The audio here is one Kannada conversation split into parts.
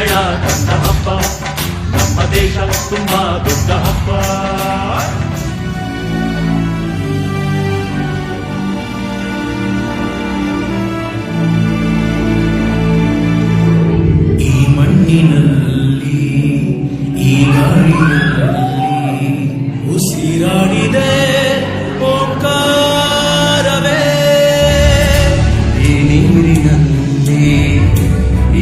ಸಂಸ್ಕೃತಿಗಳ ತಂದ ಹಬ್ಬ, ನಮ್ಮ ದೇಶ ತುಂಬಾ ದೊಡ್ಡ ಹಬ್ಬ. ಈ ಮಣ್ಣಿನಲ್ಲಿ ಈ ಗಾಳಿಯಲ್ಲಿ ಉಸಿರಾಡಿದೆ ಓಂಕಾರವೇ. ಈ ನೀರಿನಲ್ಲಿ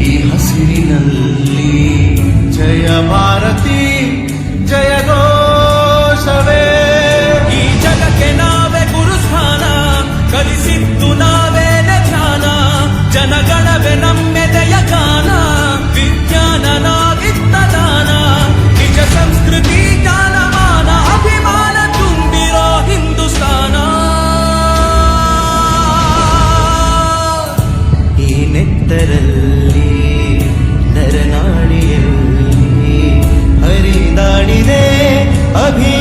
ಈ ಹಸಿರಿನಲ್ಲಿ ಜಯ ಭಾರತಿ ಜಯ ಘೋಷವೇ. ಈ ಜಗಕ್ಕೆ ನಾವೇ ಗುರುಸ್ಥಾನ, ಕಲಿಸಿದ್ದು ನಾವೇನೆ ಧ್ಯಾನ, ಜನಗಣವೇ ನಮ್ಮೆದೆಯ ಗಾನ, ವಿಜ್ಞಾನ ನಾವಿತ್ತ ದಾನ, ನಿಜ ಸಂಸ್ಕೃತಿ ಜ್ಞಾನಮಾನ, ಅಭಿಮಾನ ತುಂಬಿರೋ ಹಿಂದೂಸ್ತಾನ. ಈ ನೆತ್ತರಲ್ಲಿ ನರನಾಡಿಯಲ್ಲಿ ಹರಿದಾಡಿದೆ ಅಭಿ